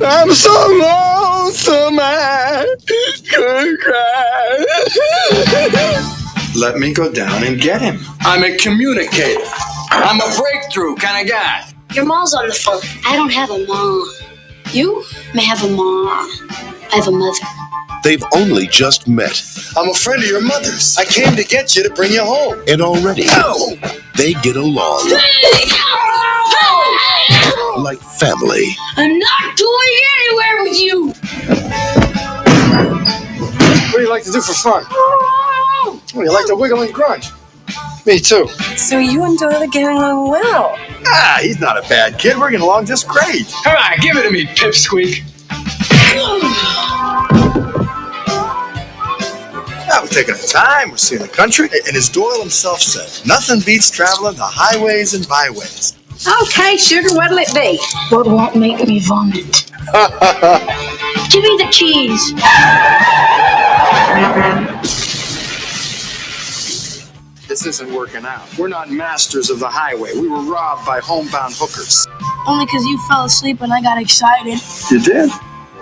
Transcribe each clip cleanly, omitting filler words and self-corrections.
I'm so lonesome I could cry. Let me go down and get him. I'm a communicator. I'm a breakthrough kind of guy. Your mom's on the phone. I don't have a mom. You may have a mom. I have a mother. They've only just met. I'm a friend of your mother's. I came to get you to bring you home. And already, they get along like family. I'm not going anywhere with you. What do you like to do for fun? Oh, you like to wiggle and grunge. Me too. So you and Doyle are getting along well. He's not a bad kid. We're getting along just great. Come on, give it to me, pipsqueak. We're taking our time. We're seeing the country. And as Doyle himself said, nothing beats traveling the highways and byways. Okay, sugar, what'll it be? What won't make me vomit? Give me the keys. This isn't working out. We're not masters of the highway. We were robbed by homebound hookers. Only because you fell asleep when I got excited. You did?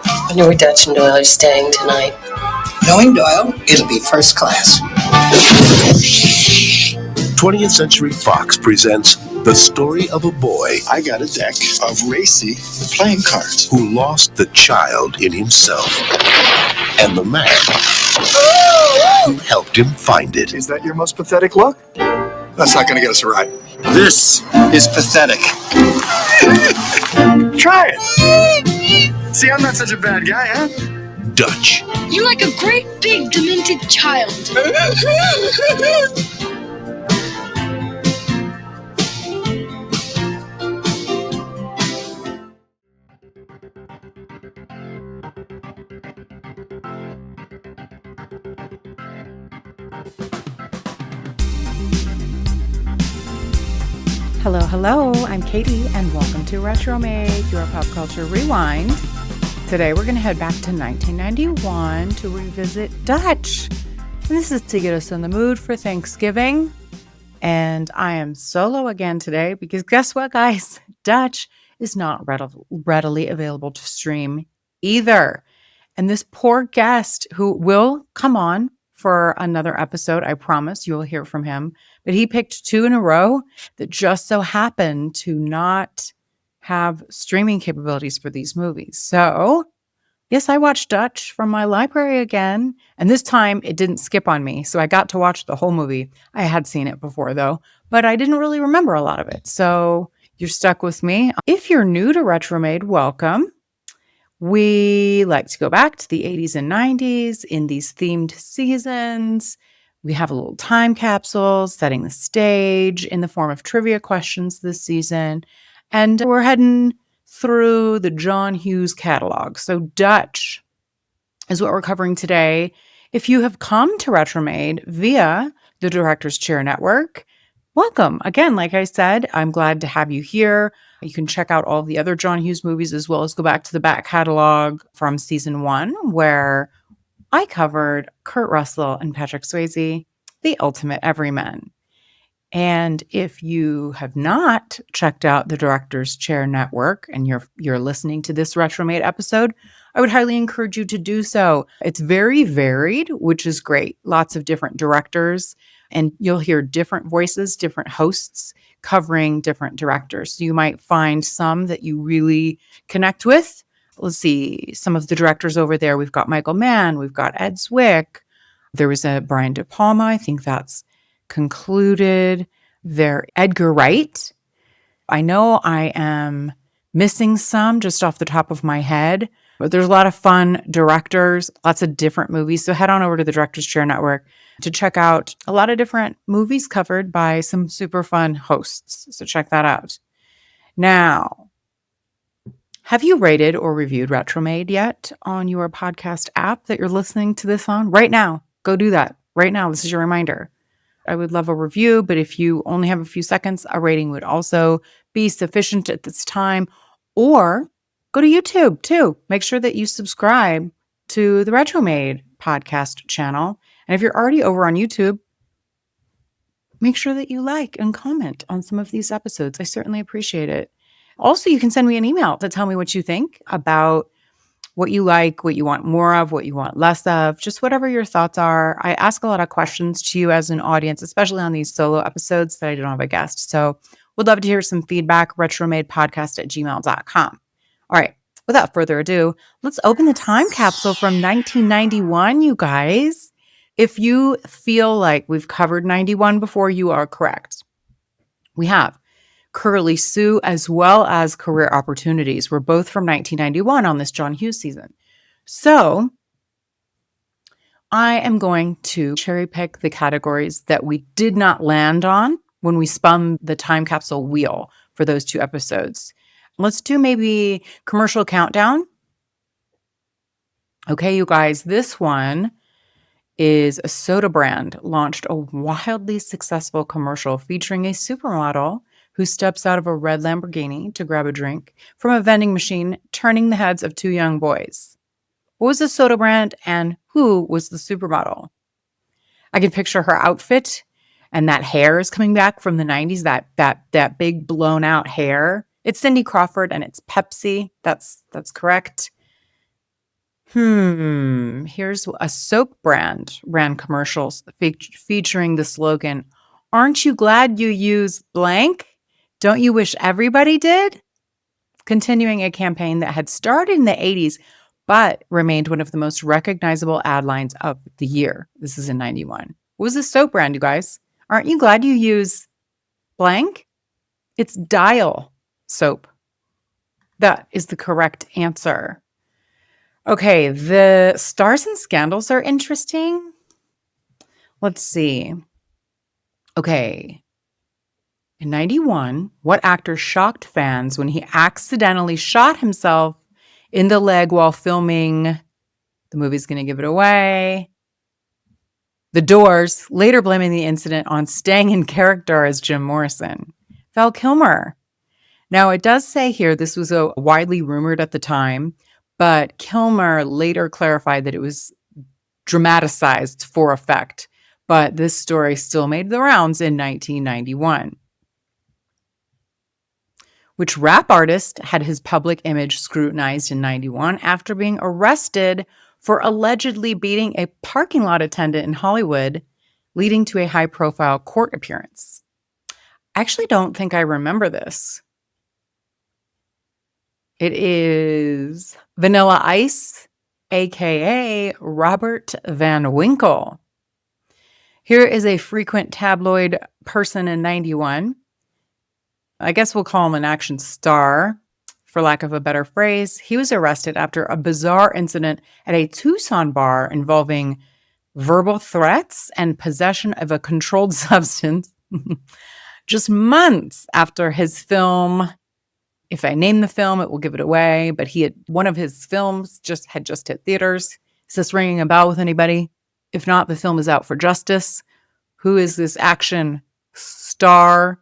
I know where Dutch and Doyle are staying tonight. Knowing Doyle, it'll be first class. 20th Century Fox presents the story of a boy I got a deck of racy playing cards. who lost the child in himself and the man who helped him find it. Is that your most pathetic look? That's not going to get us a ride. This is pathetic. Try it. See, I'm not such a bad guy, huh? Dutch, You're like a great big demented child. Hello, hello, I'm Katie, and welcome to RetroMade, your pop culture rewind. Today we're going to head back to 1991 to revisit Dutch. And this is to get us in the mood for Thanksgiving. And I am solo again today because guess what, guys? Dutch is not readily available to stream either. And this poor guest who will come on for another episode, I promise you will hear from him. But he picked two in a row that just so happened to not have streaming capabilities for these movies. So, yes, I watched Dutch from my library again. And this time it didn't skip on me. So I got to watch the whole movie. I had seen it before though, but I didn't really remember a lot of it. So you're stuck with me. If you're new to RetroMade, welcome. We like to go back to the 80s and 90s in these themed seasons. We have a little time capsule setting the stage in the form of trivia questions this season. And we're heading through the John Hughes catalog. So Dutch is what we're covering today. If you have come to RetroMade via the Director's Chair Network, welcome. Again, like I said, I'm glad to have you here. You can check out all the other John Hughes movies as well as go back to the back catalog from season 1, where I covered Kurt Russell and Patrick Swayze, the ultimate everyman. And if you have not checked out the Director's Chair Network and you're listening to this RetroMade episode, I would highly encourage you to do so. It's very varied, which is great. Lots of different directors, and you'll hear different voices, different hosts covering different directors. So you might find some that you really connect with. Let's see, some of the directors over there. We've got Michael Mann. We've got Ed Zwick. There was a Brian De Palma. I think that's concluded. There, Edgar Wright. I know I am missing some just off the top of my head, but there's a lot of fun directors, lots of different movies. So head on over to the Director's Chair Network to check out a lot of different movies covered by some super fun hosts. So check that out. Now, have you rated or reviewed RetroMade yet on your podcast app that you're listening to this on? Right now, go do that. Right now, this is your reminder. I would love a review, but if you only have a few seconds, a rating would also be sufficient at this time. Or go to YouTube too. Make sure that you subscribe to the RetroMade podcast channel. And if you're already over on YouTube, make sure that you like and comment on some of these episodes. I certainly appreciate it. Also, you can send me an email to tell me what you think about what you like, what you want more of, what you want less of, just whatever your thoughts are. I ask a lot of questions to you as an audience, especially on these solo episodes that I don't have a guest. So would love to hear some feedback, retromadepodcast@gmail.com. All right, without further ado, let's open the time capsule from 1991, you guys. If you feel like we've covered 91 before, you are correct. We have. Curly Sue, as well as Career Opportunities, were both from 1991 on this John Hughes season. So I am going to cherry pick the categories that we did not land on when we spun the time capsule wheel for those 2 episodes. Let's do maybe commercial countdown. Okay, you guys, this one is a soda brand launched a wildly successful commercial featuring a supermodel who steps out of a red Lamborghini to grab a drink from a vending machine, turning the heads of 2 young boys. What was the soda brand and who was the supermodel? I can picture her outfit, and that hair is coming back from the 90s, that big blown out hair. It's Cindy Crawford and it's Pepsi. That's correct. Here's a soap brand ran commercials featuring the slogan, "Aren't you glad you use blank? Don't you wish everybody did?" Continuing a campaign that had started in the 80s, but remained one of the most recognizable ad lines of the year. This is in 91. What was the soap brand, you guys? Aren't you glad you use blank? It's Dial soap. That is the correct answer. Okay, the stars and scandals are interesting. Let's see. Okay. In 91, what actor shocked fans when he accidentally shot himself in the leg while filming? The movie's going to give it away. The Doors, later blaming the incident on staying in character as Jim Morrison. Val Kilmer. Now, it does say here this was widely rumored at the time, but Kilmer later clarified that it was dramatized for effect. But this story still made the rounds in 1991. Which rap artist had his public image scrutinized in 91 after being arrested for allegedly beating a parking lot attendant in Hollywood, leading to a high-profile court appearance? I actually don't think I remember this. It is Vanilla Ice, a.k.a. Robert Van Winkle. Here is a frequent tabloid person in 91. I guess we'll call him an action star, for lack of a better phrase. He was arrested after a bizarre incident at a Tucson bar involving verbal threats and possession of a controlled substance. Just months after his film, if I name the film, it will give it away, but one of his films had just hit theaters. Is this ringing a bell with anybody? If not, the film is out for justice. Who is this action star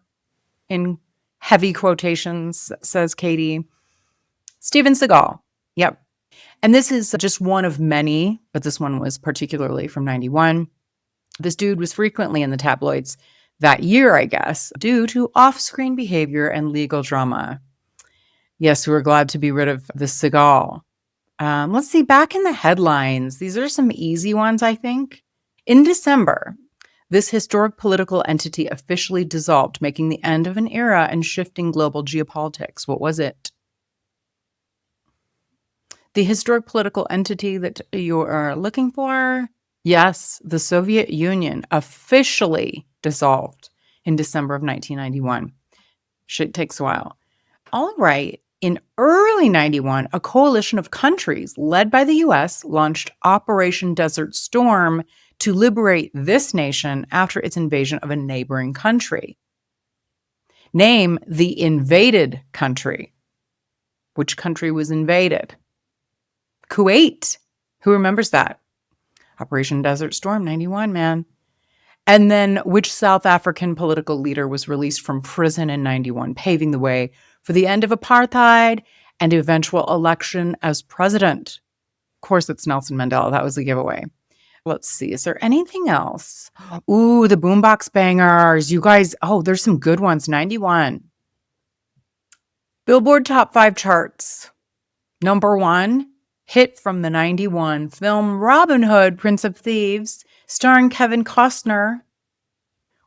in heavy quotations, says Katie? Steven Seagal. Yep. And this is just one of many, but this one was particularly from 91. This dude was frequently in the tabloids that year, I guess, due to off-screen behavior and legal drama. Yes, we were glad to be rid of the Seagal. Let's see, back in the headlines. These are some easy ones, I think. In December, this historic political entity officially dissolved, making the end of an era and shifting global geopolitics. What was it? The historic political entity that you are looking for? Yes, the Soviet Union officially dissolved in December of 1991. Shit takes a while. All right. In early 91, a coalition of countries led by the U.S. launched Operation Desert Storm to liberate this nation after its invasion of a neighboring country. Name the invaded country. Which country was invaded? Kuwait. Who remembers that? Operation Desert Storm, 91, man. And then which South African political leader was released from prison in 91, paving the way for the end of apartheid and eventual election as president? Of course, it's Nelson Mandela. That was the giveaway. Let's see. Is there anything else? Ooh, the boombox bangers. You guys, there's some good ones. 91. Billboard Top 5 charts. Number 1, hit from the 91 film Robin Hood, Prince of Thieves, starring Kevin Costner,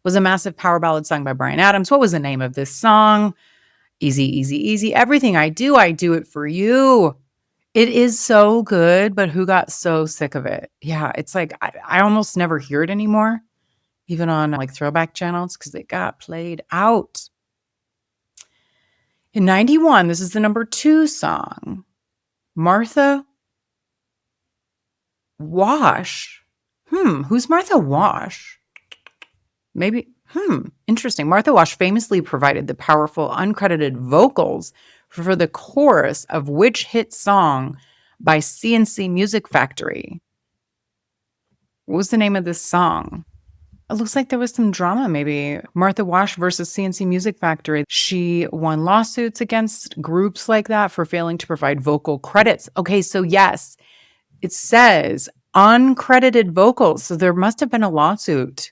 was a massive power ballad sung by Bryan Adams. What was the name of this song? Easy, easy, easy. Everything I do it for you. It is so good, but who got so sick of it? Yeah, it's like I almost never hear it anymore, even on like throwback channels, because it got played out. In 91, this is the number 2 song. Martha Wash. Who's Martha Wash? Maybe, interesting. Martha Wash famously provided the powerful uncredited vocals for the chorus of which hit song by CNC Music Factory? What was the name of this song? It looks like there was some drama, maybe. Martha Wash versus CNC Music Factory. She won lawsuits against groups like that for failing to provide vocal credits. Okay, so yes, it says uncredited vocals. So there must have been a lawsuit.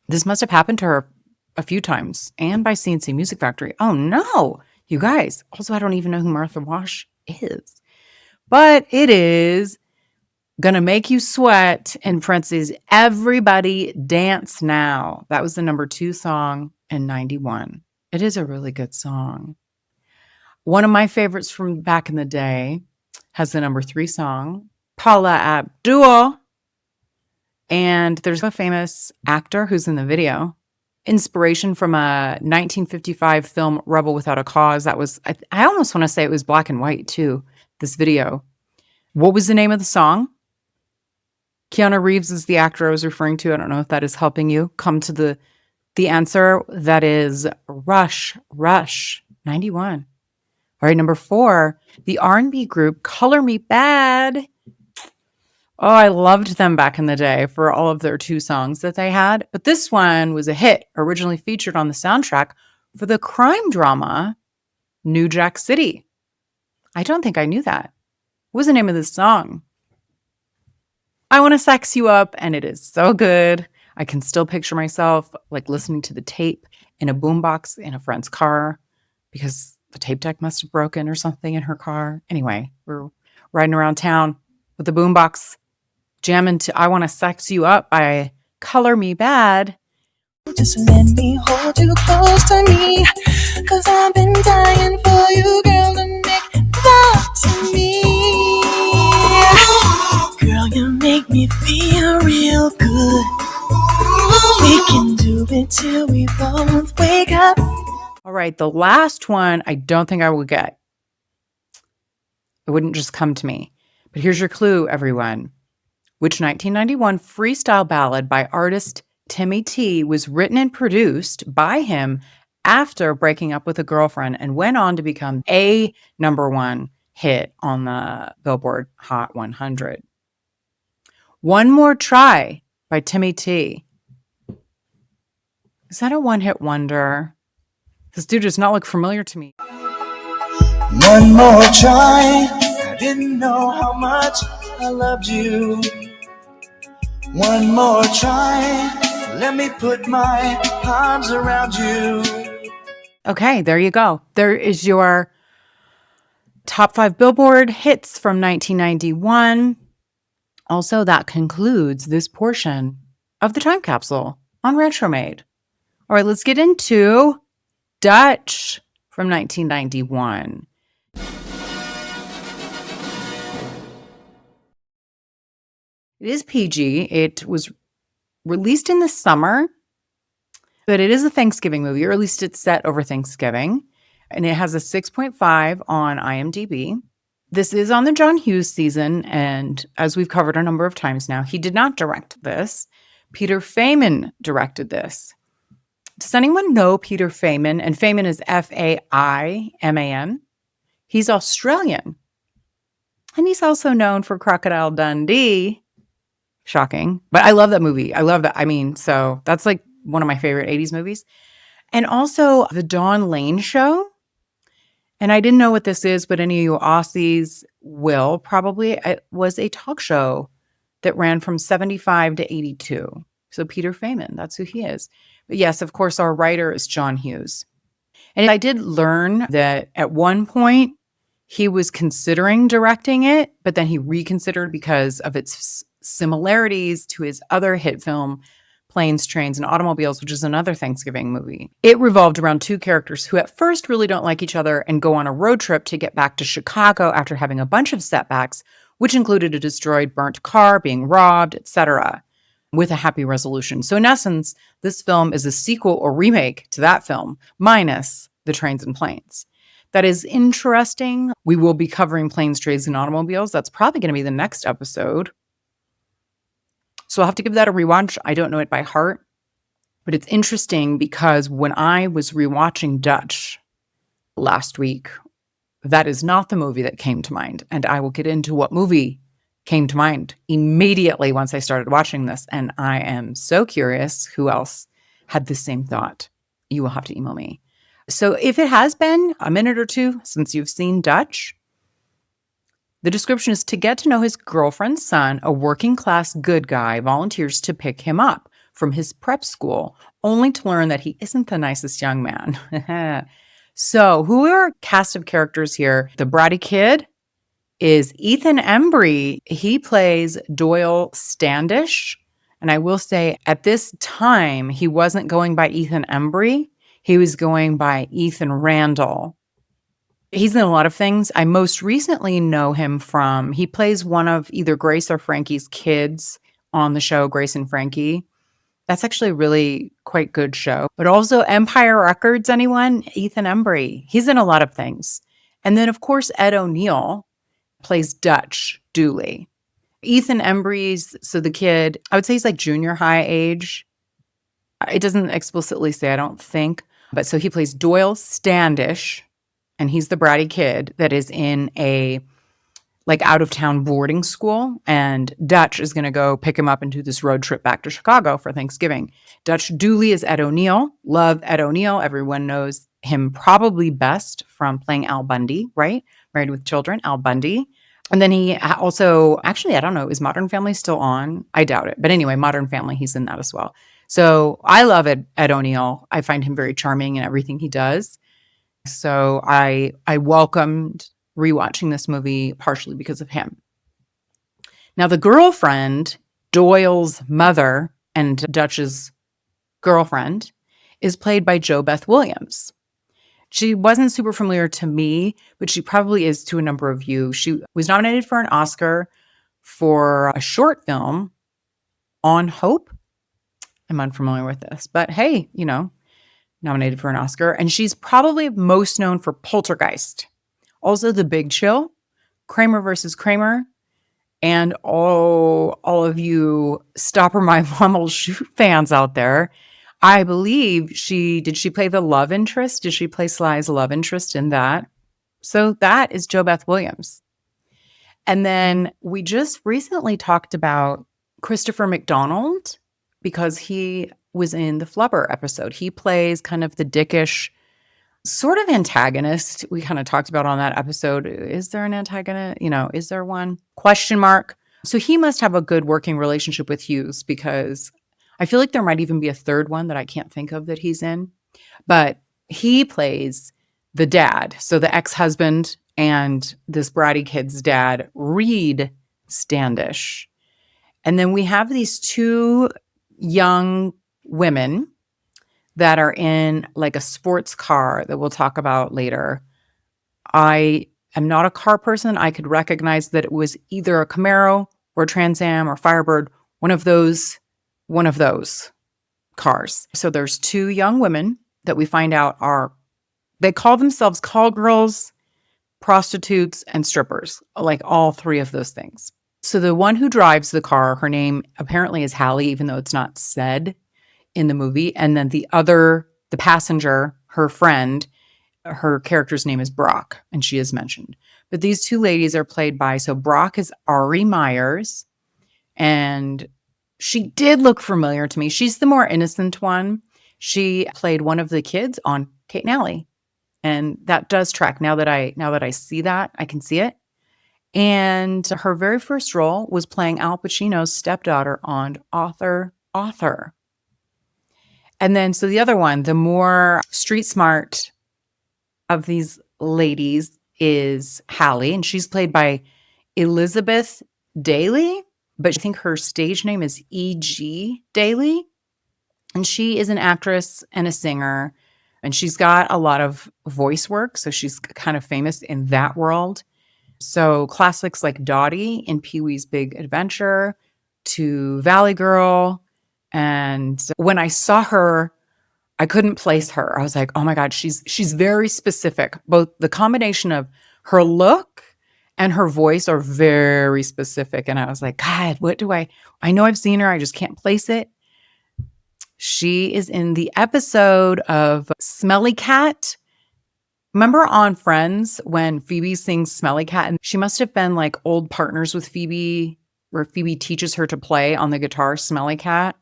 This must have happened to her a few times and by CNC Music Factory. Oh no, you guys. Also, I don't even know who Martha Wash is. But it is Gonna Make You Sweat, in parentheses, Everybody Dance Now. That was the number 2 song in 91. It is a really good song. One of my favorites from back in the day has the number 3 song, Paula Abdul. And there's a famous actor who's in the video. Inspiration from a 1955 film, Rebel Without a Cause. That was, I almost want to say it was black and white too, this video. What was the name of the song? Keanu Reeves is the actor I was referring to. I don't know if that is helping you come to the answer. That is Rush, 91. All right, number 4, the R&B group Color Me Bad. Oh, I loved them back in the day for all of their 2 songs that they had. But this one was a hit, originally featured on the soundtrack for the crime drama New Jack City. I don't think I knew that. What was the name of this song? I Want to Sex You Up, and it is so good. I can still picture myself like listening to the tape in a boombox in a friend's car because the tape deck must have broken or something in her car. Anyway, we're riding around town with the boombox, jamming to I Want to Sex You Up by Color Me Bad. Just let me hold you close to me, 'cause I've been dying for you, girl, to make love to me. Girl, you make me feel real good. We can do it till we both wake up. All right, the last one I don't think I will get. It wouldn't just come to me. But here's your clue, everyone. Which 1991 freestyle ballad by artist Timmy T was written and produced by him after breaking up with a girlfriend and went on to become a number 1 hit on the Billboard Hot 100. One More Try by Timmy T. Is that a one-hit wonder? This dude does not look familiar to me. One more try. I didn't know how much I loved you. One more try. Let me put my arms around you. Okay, there you go. There is your top 5 Billboard hits from 1991. Also, that concludes this portion of the time capsule on RetroMade. All right, let's get into Dutch from 1991. It is PG. It was released in the summer, but it is a Thanksgiving movie, or at least it's set over Thanksgiving. And it has a 6.5 on IMDb. This is on the John Hughes season, and as we've covered a number of times now, he did not direct this. Peter Feynman directed this. Does anyone know Peter Feynman? And Feynman is F-A-I-M-A-N. He's Australian. And he's also known for Crocodile Dundee. Shocking. But I love that movie. I love that. I mean, so that's like one of my favorite 80s movies. And also The Dawn Lane Show. And I didn't know what this is, but any of you Aussies will probably. It was a talk show that ran from 75 to 82. So Peter Feynman, that's who he is. But yes, of course, our writer is John Hughes. And I did learn that at one point he was considering directing it, but then he reconsidered because of its similarities to his other hit film, Planes, Trains, and Automobiles, which is another Thanksgiving movie. It revolved around two characters who at first really don't like each other and go on a road trip to get back to Chicago after having a bunch of setbacks, which included a destroyed, burnt car, being robbed, etc., with a happy resolution. So in essence, this film is a sequel or remake to that film, minus the trains and planes. That is interesting. We will be covering Planes, Trains, and Automobiles. That's probably going to be the next episode. So I'll have to give that a rewatch. I don't know it by heart, but it's interesting because when I was rewatching Dutch last week, that is not the movie that came to mind. And I will get into what movie came to mind immediately once I started watching this. And I am so curious who else had the same thought. You will have to email me. So if it has been a minute or two since you've seen Dutch, the description is: to get to know his girlfriend's son, a working class good guy volunteers to pick him up from his prep school, only to learn that he isn't the nicest young man. So who are our cast of characters here? The bratty kid is Ethan Embry. He plays Doyle Standish. And I will say at this time, he wasn't going by Ethan Embry. He was going by Ethan Randall. He's in a lot of things. I most recently know him from, he plays one of either Grace or Frankie's kids on the show Grace and Frankie. That's actually a really quite good show. But also Empire Records, anyone? Ethan Embry. He's in a lot of things. And then, of course, Ed O'Neill plays Dutch Dooley. Ethan Embry's, so the kid, I would say he's like junior high age. It doesn't explicitly say, I don't think. But so he plays Doyle Standish, and he's the bratty kid that is in a like out-of-town boarding school, and Dutch is going to go pick him up and do this road trip back to Chicago for Thanksgiving. Dutch Dooley is Ed O'Neill. Love Ed O'Neill. Everyone knows him probably best from playing Al Bundy, right? Married with Children, Al Bundy. And then he also, actually, I don't know, is Modern Family still on? I doubt it. But anyway, Modern Family, he's in that as well. So I love Ed O'Neill. I find him very charming in everything he does. So I welcomed rewatching this movie partially because of him. Now, the girlfriend, Doyle's mother and Dutch's girlfriend, is played by Jo Beth Williams. She wasn't super familiar to me, but she probably is to a number of you. She was nominated for an Oscar for a short film, On Hope. I'm unfamiliar with this, but hey, you know, nominated for an Oscar. And she's probably most known for Poltergeist. Also, The Big Chill, Kramer versus Kramer, and all of you Stopper My Mom Will Shoot fans out there. I believe she play the love interest? Did she play Sly's love interest in that? So that is Jo Beth Williams. And then we just recently talked about Christopher McDonald because he was in the Flubber episode. He plays kind of the dickish sort of antagonist we kind of talked about on that episode. Is there an antagonist? You know, is there one? Question mark. So he must have a good working relationship with Hughes because I feel like there might even be a third one that I can't think of that he's in. But he plays the dad. So the ex-husband and this bratty kid's dad, Reed Standish. And then we have these two young women that are in like a sports car that we'll talk about later. I am not a car person. I could recognize that it was either a Camaro or a Trans Am or Firebird, one of those cars. So there's two young women that we find out they call themselves call girls, prostitutes, and strippers, like all three of those things. So the one who drives the car, her name apparently is Hallie, even though it's not said in the movie. And then the passenger, her friend, her character's name is Brock, and she is mentioned. But these two ladies are played by, so Brock is Ari Myers, and she did look familiar to me. She's the more innocent one. She played one of the kids on Kate and Allie, and that does track. Now that I see that, I can see it. And her very first role was playing Al Pacino's stepdaughter on Author. And then, so the other one, the more street smart of these ladies is Hallie, and she's played by Elizabeth Daly, but I think her stage name is E.G. Daly. And she is an actress and a singer, and she's got a lot of voice work. So she's kind of famous in that world. So classics like Dottie in Pee-wee's Big Adventure to Valley Girl. And when I saw her, I couldn't place her. I was like, oh my God, she's very specific. Both the combination of her look and her voice are very specific. And I was like, God, I know I've seen her. I just can't place it. She is in the episode of Smelly Cat. Remember on Friends when Phoebe sings Smelly Cat? And she must have been like old partners with Phoebe, where Phoebe teaches her to play on the guitar Smelly Cat.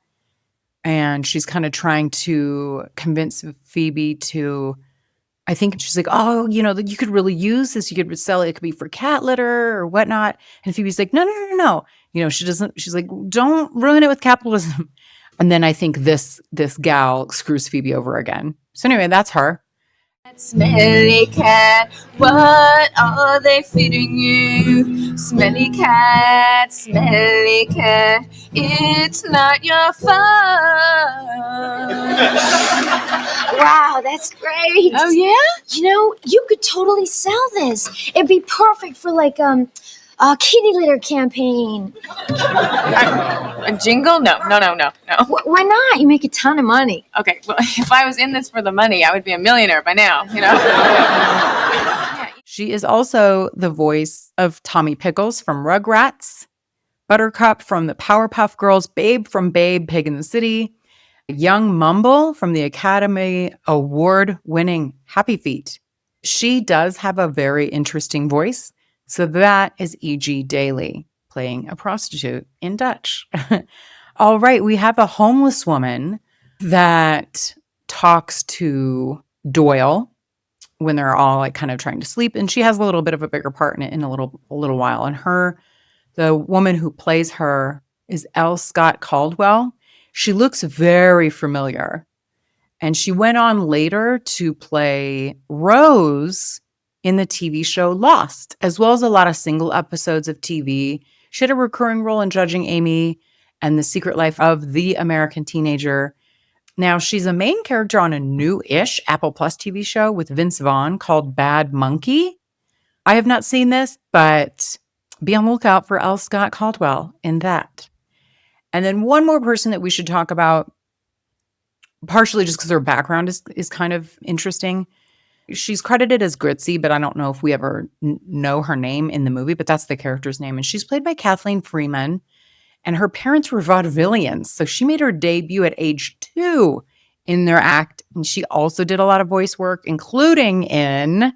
And she's kind of trying to convince Phoebe to, I think she's like, oh, you could really use this. You could sell it. It could be for cat litter or whatnot. And Phoebe's like, no. She's like, don't ruin it with capitalism. And then I think this gal screws Phoebe over again. So anyway, that's her. Smelly cat, what are they feeding you? Smelly cat, it's not your fault. Wow, that's great. Oh, yeah? You could totally sell this. It'd be perfect for like a kitty litter campaign. A jingle? No. Why not? You make a ton of money. Okay, well, if I was in this for the money, I would be a millionaire by now, She is also the voice of Tommy Pickles from Rugrats, Buttercup from the Powerpuff Girls, Babe from Babe, Pig in the City, Young Mumble from the Academy Award-winning Happy Feet. She does have a very interesting voice. So that is E.G. Daly playing a prostitute in Dutch. All right, we have a homeless woman that talks to Doyle when they're all like kind of trying to sleep, and she has a little bit of a bigger part in it in a little while. And the woman who plays her is L. Scott Caldwell. She looks very familiar, and she went on later to play Rose in the TV show Lost, as well as a lot of single episodes of TV. She had a recurring role in Judging Amy and The Secret Life of the American Teenager. Now, she's a main character on a new-ish Apple Plus TV show with Vince Vaughn called Bad Monkey. I have not seen this, but be on the lookout for L. Scott Caldwell in that. And then one more person that we should talk about, partially just because her background is kind of interesting. She's credited as Gritzy, but I don't know if we ever know her name in the movie, but that's the character's name. And she's played by Kathleen Freeman, and her parents were vaudevillians. So she made her debut at age 2 in their act. And she also did a lot of voice work, including in,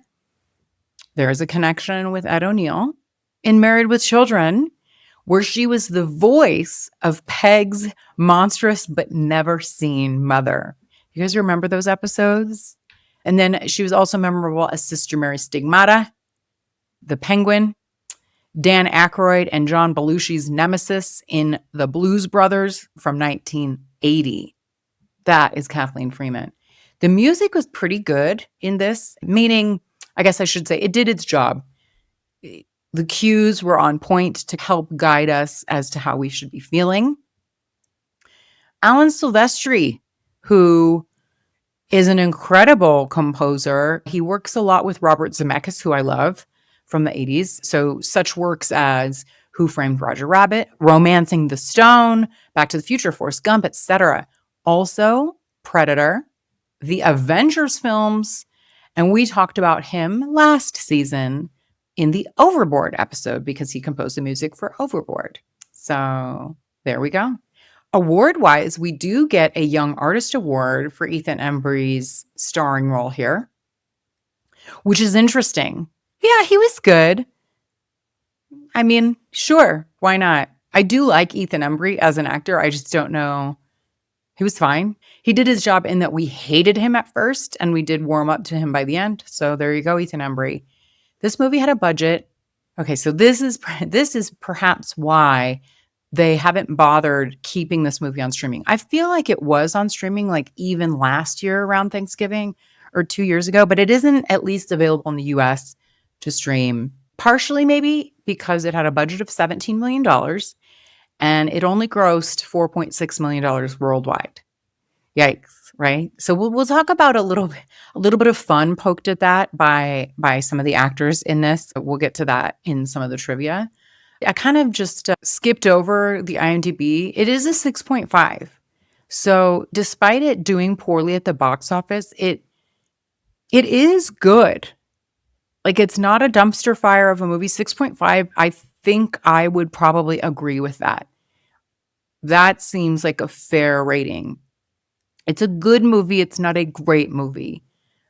there's a connection with Ed O'Neill, in Married with Children, where she was the voice of Peg's monstrous but never seen mother. You guys remember those episodes? And then she was also memorable as Sister Mary Stigmata, the Penguin, Dan Aykroyd and John Belushi's nemesis in The Blues Brothers from 1980. That is Kathleen Freeman. The music was pretty good in this, meaning, I guess I should say, it did its job. The cues were on point to help guide us as to how we should be feeling. Alan Silvestri, who is an incredible composer. He works a lot with Robert Zemeckis, who I love from the 80s. So such works as Who Framed Roger Rabbit, Romancing the Stone, Back to the Future, Forrest Gump, etc. Also, Predator, the Avengers films, and we talked about him last season in the Overboard episode because he composed the music for Overboard. So there we go. Award-wise, we do get a Young Artist Award for Ethan Embry's starring role here, which is interesting. Yeah, he was good. I mean, sure, why not? I do like Ethan Embry as an actor. I just don't know. He was fine. He did his job in that we hated him at first, and we did warm up to him by the end. So there you go, Ethan Embry. This movie had a budget. Okay, so this is perhaps why they haven't bothered keeping this movie on streaming. I feel like it was on streaming like even last year around Thanksgiving, or 2 years ago, but it isn't at least available in the US to stream. Partially maybe because it had a budget of $17 million and it only grossed $4.6 million worldwide. Yikes, right? So we'll talk about a little bit of fun poked at that by some of the actors in this. We'll get to that in some of the trivia. I kind of just skipped over the IMDb. It is a 6.5. So despite it doing poorly at the box office, it is good. Like, it's not a dumpster fire of a movie. 6.5, I think I would probably agree with that. That seems like a fair rating. It's a good movie. It's not a great movie,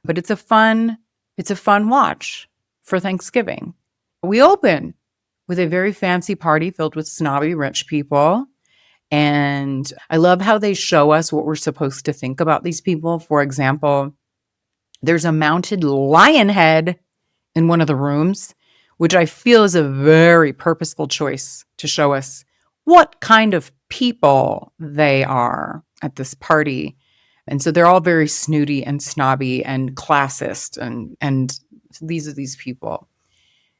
but it's a fun watch for Thanksgiving. We open with a very fancy party filled with snobby rich people. And I love how they show us what we're supposed to think about these people. For example, there's a mounted lion head in one of the rooms, which I feel is a very purposeful choice to show us what kind of people they are at this party. And so they're all very snooty and snobby and classist. And these are these people.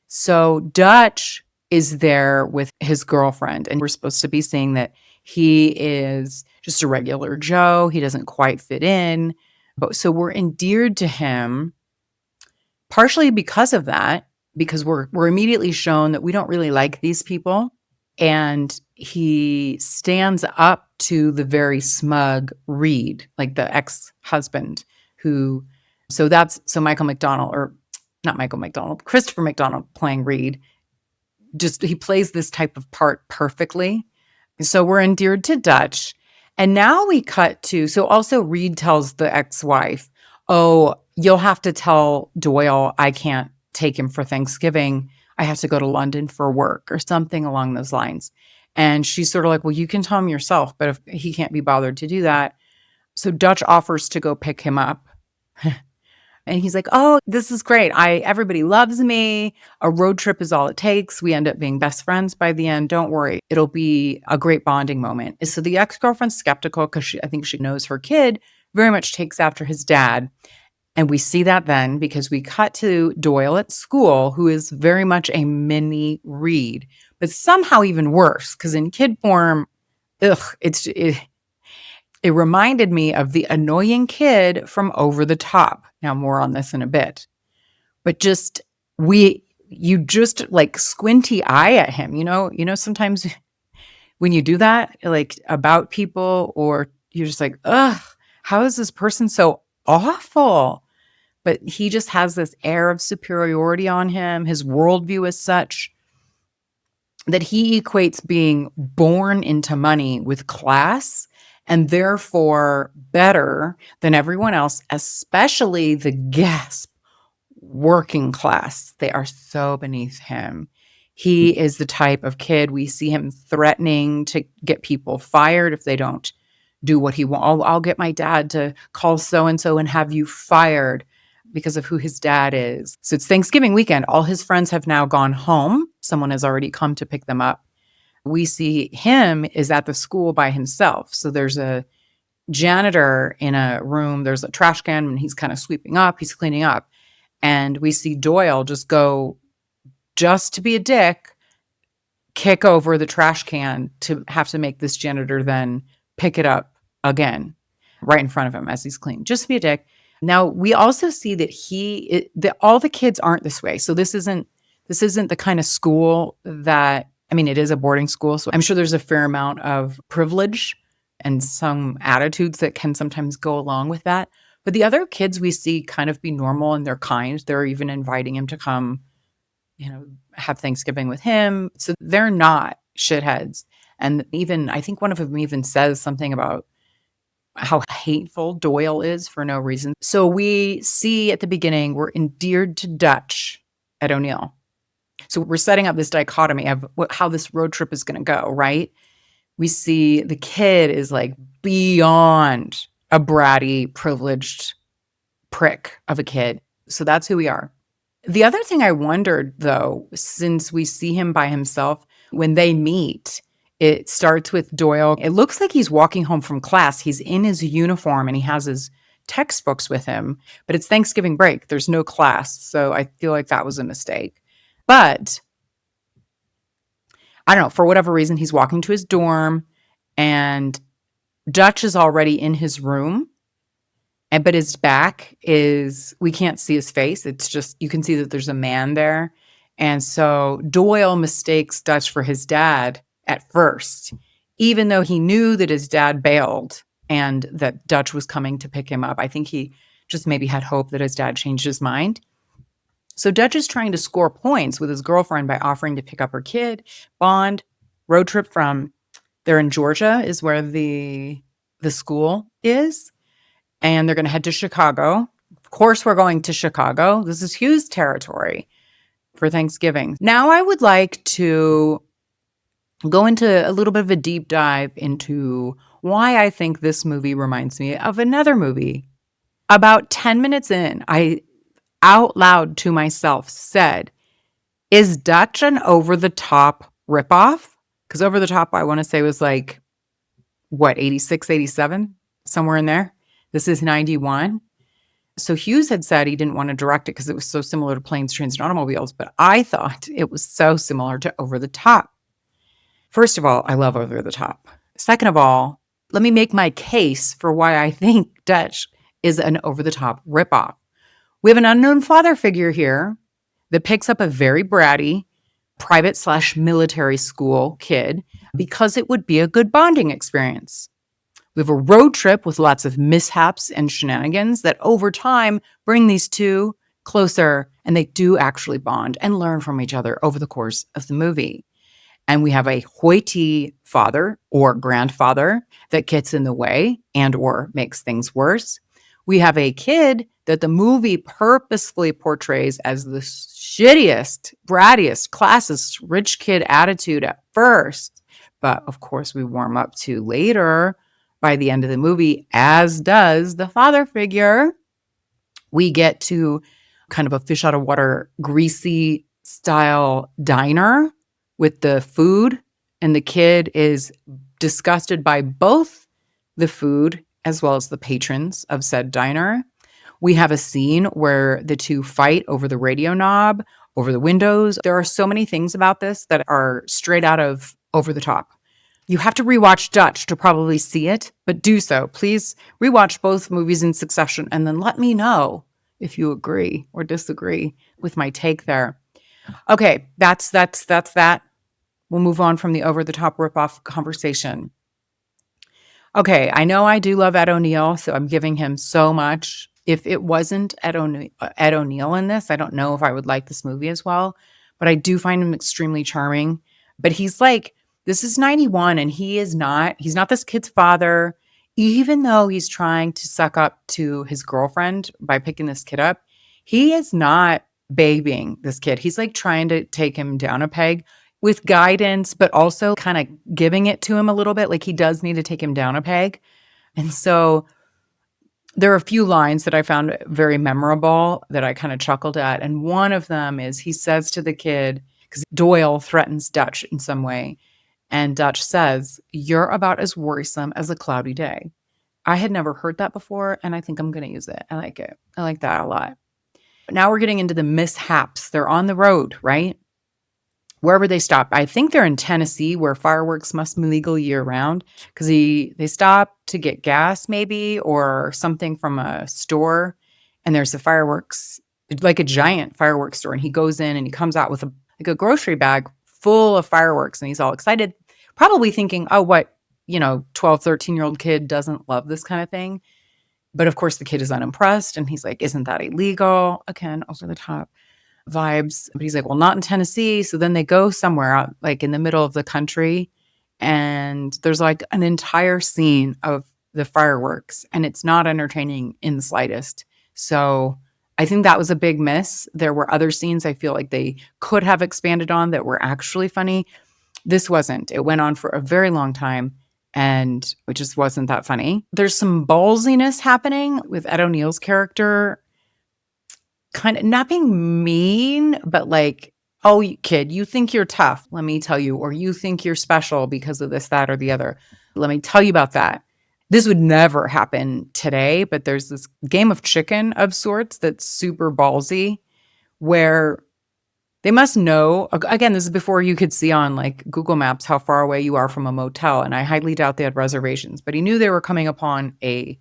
So Dutch is there with his girlfriend, and we're supposed to be seeing that he is just a regular Joe. He doesn't quite fit in. But so we're endeared to him partially because of that, because we're immediately shown that we don't really like these people. And he stands up to the very smug Reed, like the ex-husband so Michael McDonald, or not Michael McDonald, Christopher McDonald playing Reed. He plays this type of part perfectly. So we're endeared to Dutch. And now we cut to, so also Reed tells the ex-wife, oh, you'll have to tell Doyle I can't take him for Thanksgiving. I have to go to London for work or something along those lines. And she's sort of like, well, you can tell him yourself, but if he can't be bothered to do that. So Dutch offers to go pick him up. And he's like, oh, this is great. Everybody loves me. A road trip is all it takes. We end up being best friends by the end. Don't worry. It'll be a great bonding moment. So the ex-girlfriend's skeptical because I think she knows her kid very much takes after his dad. And we see that then because we cut to Doyle at school, who is very much a mini Reed, but somehow even worse because in kid form, it reminded me of the annoying kid from Over the Top. Now, more on this in a bit. But you just like squinty eye at him. You know, sometimes when you do that, like about people, or you're just like, ugh, how is this person so awful? But he just has this air of superiority on him. His worldview is such that he equates being born into money with class and therefore better than everyone else, especially the working class. They are so beneath him. He is the type of kid, we see him threatening to get people fired if they don't do what he wants. I'll get my dad to call so-and-so and have you fired because of who his dad is. So it's Thanksgiving weekend. All his friends have now gone home. Someone has already come to pick them up. We see him is at the school by himself. So there's a janitor in a room. There's a trash can and he's kind of sweeping up. He's cleaning up. And we see Doyle just to be a dick, kick over the trash can to have to make this janitor then pick it up again right in front of him as he's cleaning. Just to be a dick. Now, we also see that all the kids aren't this way. So this isn't the kind of school it is a boarding school. So I'm sure there's a fair amount of privilege and some attitudes that can sometimes go along with that. But the other kids we see kind of be normal and they're kind. They're even inviting him to come, have Thanksgiving with him. So they're not shitheads. And even, I think one of them even says something about how hateful Doyle is for no reason. So we see at the beginning, we're endeared to Dutch at O'Neill. So we're setting up this dichotomy of how this road trip is going to go, right? We see the kid is like beyond a bratty, privileged prick of a kid. So that's who we are. The other thing I wondered, though, since we see him by himself, when they meet, it starts with Doyle. It looks like he's walking home from class. He's in his uniform and he has his textbooks with him, but it's Thanksgiving break. There's no class. So I feel like that was a mistake. But I don't know, for whatever reason, he's walking to his dorm and Dutch is already in his room. But his back is, we can't see his face. It's just, you can see that there's a man there. And so Doyle mistakes Dutch for his dad at first, even though he knew that his dad bailed and that Dutch was coming to pick him up. I think he just maybe had hope that his dad changed his mind. So Dutch is trying to score points with his girlfriend by offering to pick up her kid, bond, road trip from, they're in Georgia is where the school is. And they're going to head to Chicago. Of course, we're going to Chicago. This is Hugh's territory for Thanksgiving. Now I would like to go into a little bit of a deep dive into why I think this movie reminds me of another movie. About 10 minutes in, I out loud to myself said, is Dutch an over-the-top ripoff? Because Over the Top, I want to say, was like, what, 86, 87? Somewhere in there. This is 91. So Hughes had said he didn't want to direct it because it was so similar to Planes, Trains, and Automobiles, but I thought it was so similar to Over the Top. First of all, I love Over the Top. Second of all, let me make my case for why I think Dutch is an over-the-top ripoff. We have an unknown father figure here that picks up a very bratty private/military school kid because it would be a good bonding experience. We have a road trip with lots of mishaps and shenanigans that over time bring these two closer, and they do actually bond and learn from each other over the course of the movie. And we have a hoity father or grandfather that gets in the way and or makes things worse. We have a kid that the movie purposefully portrays as the shittiest, brattiest, classist, rich kid attitude at first. But of course, we warm up to later by the end of the movie, as does the father figure. We get to kind of a fish out of water, greasy style diner with the food, and the kid is disgusted by both the food as well as the patrons of said diner. We have a scene where the two fight over the radio knob, over the windows. There are so many things about this that are straight out of Over the Top. You have to rewatch Dutch to probably see it, but do so. Please rewatch both movies in succession and then let me know if you agree or disagree with my take there. Okay, that's that. We'll move on from the over-the-top ripoff conversation. Okay, I know I do love Ed O'Neill, so I'm giving him so much. If it wasn't Ed O'Neill in this, I don't know if I would like this movie as well, but I do find him extremely charming. But he's like, this is 91 and he's not this kid's father, even though he's trying to suck up to his girlfriend by picking this kid up. He is not babying this kid. He's like trying to take him down a peg with guidance, but also kind of giving it to him a little bit. Like he does need to take him down a peg. And so there are a few lines that I found very memorable that I kind of chuckled at. And one of them is he says to the kid, because Doyle threatens Dutch in some way, and Dutch says, "You're about as worrisome as a cloudy day." I had never heard that before, and I think I'm going to use it. I like it. I like that a lot. Now we're getting into the mishaps. They're on the road, right? Wherever they stop. I think they're in Tennessee, where fireworks must be legal year-round, because they stop to get gas maybe or something from a store, and there's a fireworks, like a giant fireworks store, and he goes in and he comes out with a grocery bag full of fireworks, and he's all excited, probably thinking, oh, what, 12, 13-year-old kid doesn't love this kind of thing. But of course, the kid is unimpressed, and he's like, isn't that illegal? Again, over the top vibes. But he's like, well, not in Tennessee. So then they go somewhere out, like in the middle of the country, and there's like an entire scene of the fireworks, and it's not entertaining in the slightest. So I think that was a big miss. There were other scenes I feel like they could have expanded on that were actually funny. This wasn't. It went on for a very long time, and it just wasn't that funny. There's some ballsiness happening with Ed O'Neill's character, kind of not being mean, but like, oh, kid, you think you're tough, let me tell you, or you think you're special because of this, that, or the other. Let me tell you about that. This would never happen today, but there's this game of chicken of sorts that's super ballsy where they must know. Again, this is before you could see on like Google Maps how far away you are from a motel. And I highly doubt they had reservations, but he knew they were coming upon a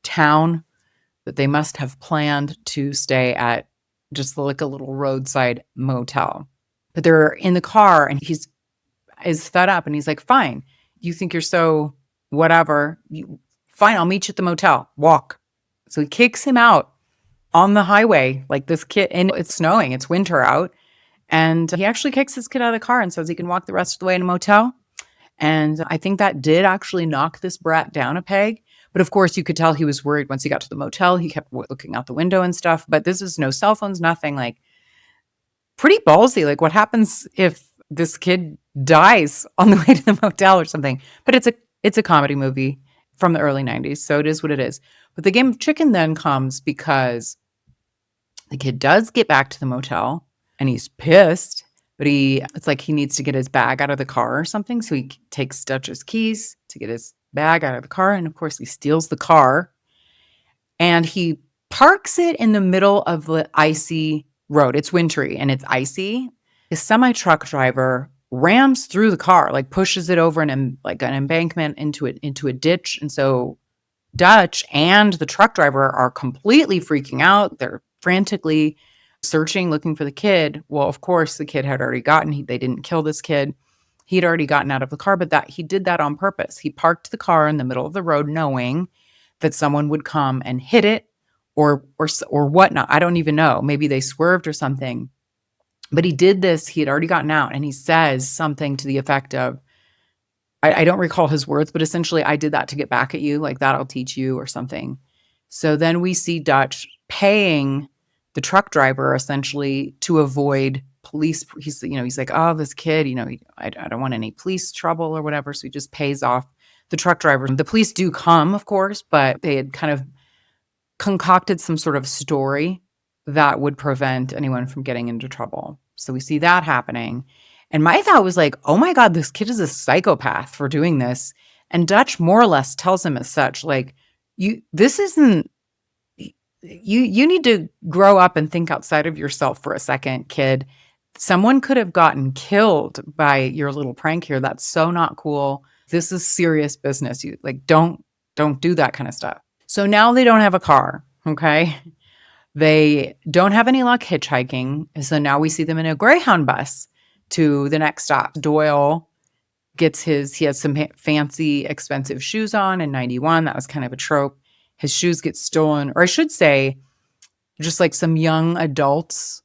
town that they must have planned to stay at, just like a little roadside motel. But they're in the car and he's fed up and he's like, fine, you think you're so whatever. Fine, I'll meet you at the motel. Walk. So he kicks him out on the highway, like this kid, and it's snowing, it's winter out. And he actually kicks this kid out of the car and says he can walk the rest of the way in a motel. And I think that did actually knock this brat down a peg. But of course, you could tell he was worried once he got to the motel. He kept looking out the window and stuff. But this is no cell phones, nothing. Like, pretty ballsy. Like, what happens if this kid dies on the way to the motel or something? But it's a comedy movie from the early 90s. So it is what it is. But the game of chicken then comes because the kid does get back to the motel and he's pissed. But it's like he needs to get his bag out of the car or something. So he takes Dutch's keys to get his bag out of the car. And of course, he steals the car. And he parks it in the middle of the icy road. It's wintry and it's icy. A semi-truck driver rams through the car, like pushes it over an embankment into a ditch. And so Dutch and the truck driver are completely freaking out. They're frantically searching, looking for the kid. Well, of course, the kid had already they didn't kill this kid. He'd already gotten out of the car, but he did that on purpose. He parked the car in the middle of the road knowing that someone would come and hit it or whatnot. I don't even know. Maybe they swerved or something. But he did this. He had already gotten out, and he says something to the effect of, I don't recall his words, but essentially, I did that to get back at you. Like, that'll teach you or something. So then we see Dutch paying the truck driver essentially to avoid police. He's like, oh, this kid, I don't want any police trouble or whatever. So he just pays off the truck driver. The police do come, of course, but they had kind of concocted some sort of story that would prevent anyone from getting into trouble. So we see that happening. And my thought was like, oh my God, this kid is a psychopath for doing this. And Dutch more or less tells him as such, like, you need to grow up and think outside of yourself for a second, kid. Someone could have gotten killed by your little prank here. That's so not cool. This is serious business. You don't do that kind of stuff. So now they don't have a car. Okay. They don't have any luck hitchhiking. So now we see them in a Greyhound bus to the next stop. Doyle he has some fancy, expensive shoes on in 91. That was kind of a trope. His shoes get stolen, or I should say, just like some young adults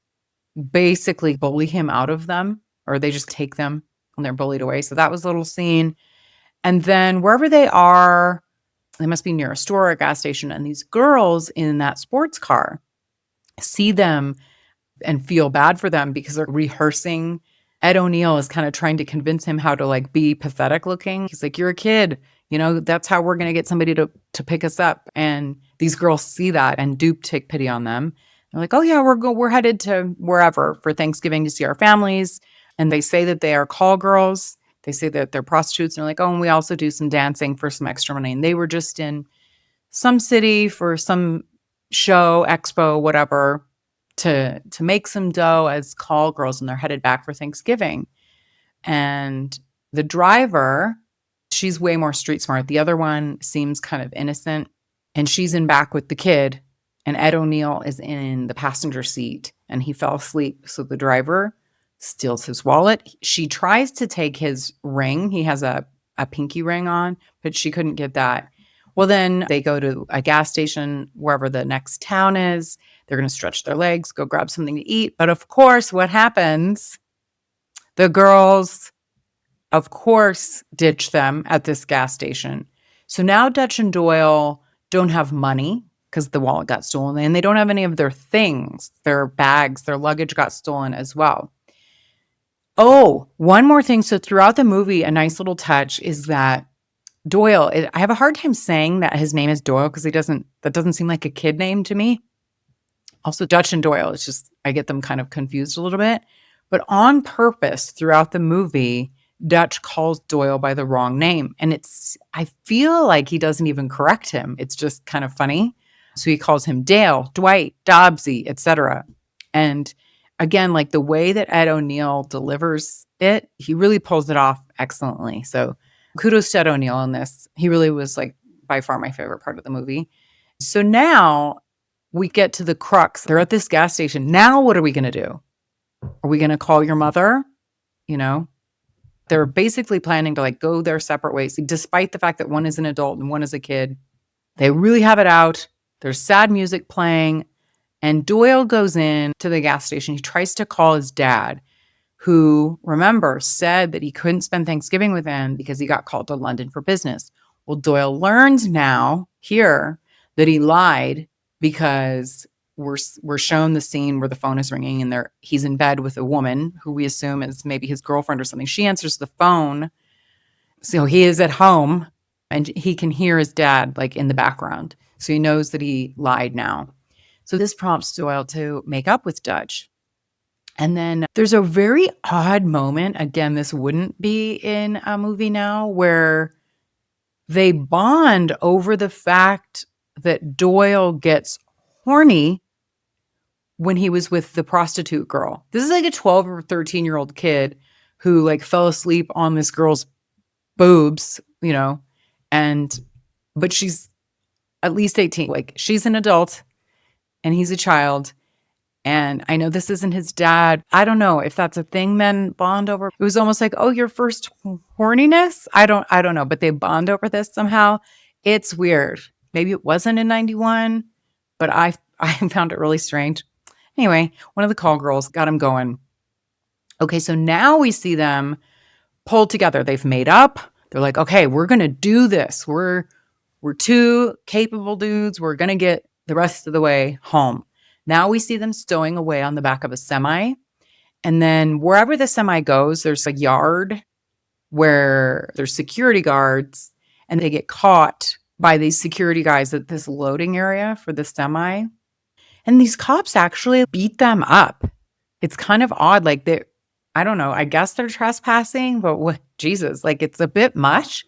basically bully him out of them, or they just take them and they're bullied away. So that was a little scene. And then wherever they are, they must be near a store or a gas station. And these girls in that sports car see them and feel bad for them because they're rehearsing. Ed O'Neill is kind of trying to convince him how to like be pathetic looking. He's like, you're a kid. That's how we're going to get somebody to pick us up. And these girls see that and do take pity on them. They're like, oh yeah, we're headed to wherever for Thanksgiving to see our families. And they say that they are call girls. They say that they're prostitutes. And they're like, oh, and we also do some dancing for some extra money. And they were just in some city for some show, expo, whatever, to make some dough as call girls. And they're headed back for Thanksgiving. And the driver, she's way more street smart. The other one seems kind of innocent. And she's in back with the kid. And Ed O'Neill is in the passenger seat. And he fell asleep. So the driver steals his wallet. She tries to take his ring. He has a pinky ring on, but she couldn't get that. Well, then they go to a gas station wherever the next town is. They're going to stretch their legs, go grab something to eat. But of course, what happens? The girls, of course, ditch them at this gas station. So now Dutch and Doyle don't have money because the wallet got stolen, and they don't have any of their things. Their bags, their luggage got stolen as well. Oh, one more thing. So throughout the movie, a nice little touch is that Doyle, I have a hard time saying that his name is Doyle because that doesn't seem like a kid name to me. Also, Dutch and Doyle, it's just, I get them kind of confused a little bit. But on purpose throughout the movie, Dutch calls Doyle by the wrong name. And I feel like he doesn't even correct him. It's just kind of funny. So he calls him Dale, Dwight, Dobbsy, etc. And again, like the way that Ed O'Neill delivers it, he really pulls it off excellently. So kudos to Ed O'Neill on this. He really was like by far my favorite part of the movie. So now we get to the crux. They're at this gas station. Now what are we going to do? Are we going to call your mother? You know, they're basically planning to like go their separate ways, despite the fact that one is an adult and one is a kid. They really have it out. There's sad music playing. And Doyle goes in to the gas station. He tries to call his dad, who, remember, said that he couldn't spend Thanksgiving with him because he got called to London for business. Well, Doyle learns now here that he lied because we're shown the scene where the phone is ringing and he's in bed with a woman who we assume is maybe his girlfriend or something. She answers the phone. So he is at home and he can hear his dad like in the background. So he knows that he lied now. So this prompts Doyle to make up with Dutch. And then there's a very odd moment. Again, this wouldn't be in a movie now, where they bond over the fact that Doyle gets horny when he was with the prostitute girl. This is like a 12 or 13-year-old kid who like fell asleep on this girl's boobs, you know, but she's at least 18. Like she's an adult and he's a child. And I know this isn't his dad. I don't know if that's a thing men bond over. It was almost like, oh, your first horniness? I don't know, but they bond over this somehow. It's weird. Maybe it wasn't in 91, but I found it really strange. Anyway, one of the call girls got him going. Okay, so now we see them pulled together. They've made up. They're like, okay, we're going to do this. We're two capable dudes. We're going to get the rest of the way home. Now we see them stowing away on the back of a semi. And then wherever the semi goes, there's a yard where there's security guards, and they get caught by these security guys at this loading area for the semi. And these cops actually beat them up. It's kind of odd. Like I don't know, I guess they're trespassing, but Jesus, like it's a bit much.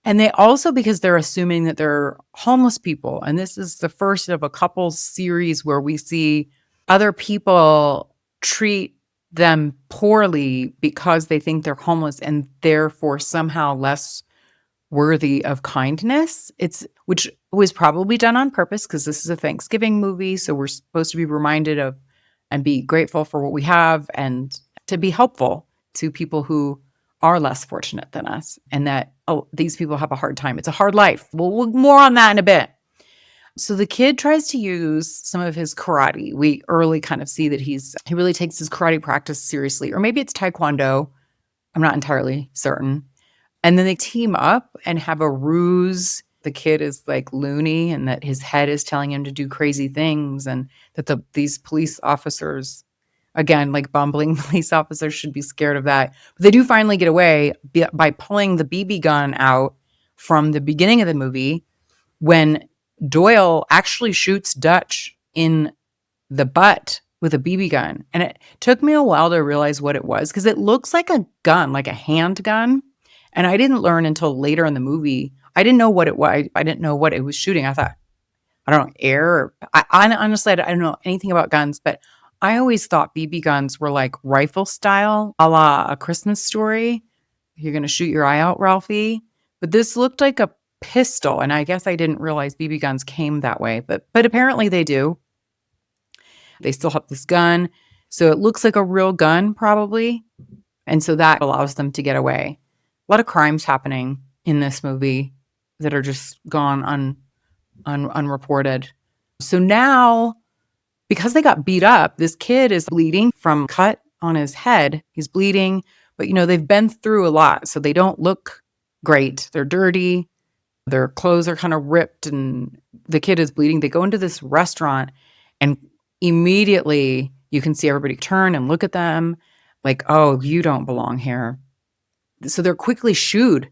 And they also, because they're assuming that they're homeless people. And this is the first of a couple series where we see other people treat them poorly because they think they're homeless and therefore somehow less worthy of kindness. Which was probably done on purpose because this is a Thanksgiving movie. So we're supposed to be reminded of and be grateful for what we have and to be helpful to people who are less fortunate than us, and that, oh, these people have a hard time. It's a hard life. We'll more on that in a bit. So the kid tries to use some of his karate. We early kind of see that he really takes his karate practice seriously, or maybe it's Taekwondo. I'm not entirely certain. And then they team up and have a ruse. The kid is like loony and that his head is telling him to do crazy things, and that these police officers, again, like bumbling police officers, should be scared of that. But they do finally get away by pulling the BB gun out from the beginning of the movie when Doyle actually shoots Dutch in the butt with a BB gun. And it took me a while to realize what it was because it looks like a gun, like a handgun. And I didn't learn until later in the movie. I didn't know what it was. I didn't know what it was shooting. I thought, I don't know, air. Honestly, I don't know anything about guns, but I always thought BB guns were like rifle style, a la A Christmas Story. You're going to shoot your eye out, Ralphie. But this looked like a pistol. And I guess I didn't realize BB guns came that way. But apparently they do. They still have this gun. So it looks like a real gun, probably. And so that allows them to get away. A lot of crimes happening in this movie that are just gone unreported. So now, because they got beat up, this kid is bleeding from a cut on his head. He's bleeding, but they've been through a lot, so they don't look great. They're dirty. Their clothes are kind of ripped, and the kid is bleeding. They go into this restaurant, and immediately you can see everybody turn and look at them like, oh, you don't belong here. So they're quickly shooed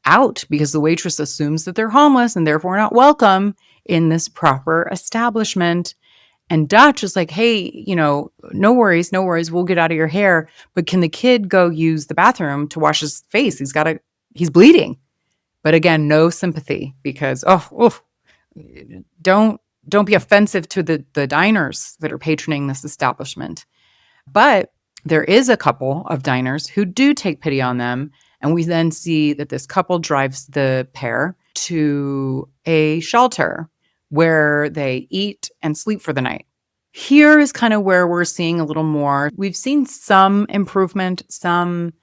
out because the waitress assumes that they're homeless and therefore not welcome in this proper establishment. And Dutch is like, hey, no worries, no worries. We'll get out of your hair. But can the kid go use the bathroom to wash his face? He's bleeding. But again, no sympathy because, don't be offensive to the diners that are patroning this establishment. But there is a couple of diners who do take pity on them. And we then see that this couple drives the pair to a shelter where they eat and sleep for the night. Here is kind of where we're seeing a little more. We've seen some improvement, some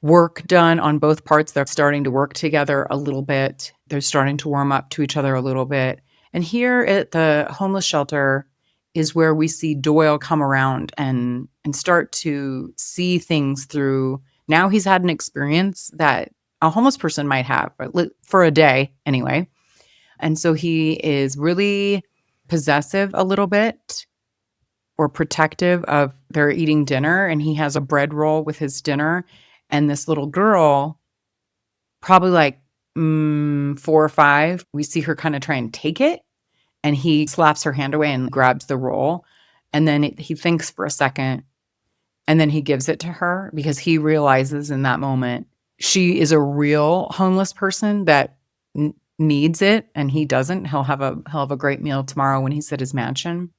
work done on both parts. They're starting to work together a little bit. They're starting to warm up to each other a little bit. And here at the homeless shelter is where we see Doyle come around and start to see things through. Now he's had an experience that a homeless person might have for a day anyway. And so he is really possessive a little bit or protective of their eating dinner. And he has a bread roll with his dinner. And this little girl, probably like 4 or 5, we see her kind of try and take it. And he slaps her hand away and grabs the roll. And then he thinks for a second. And then he gives it to her because he realizes in that moment she is a real homeless person that needs it. And he doesn't. He'll have a great meal tomorrow when he's at his mansion.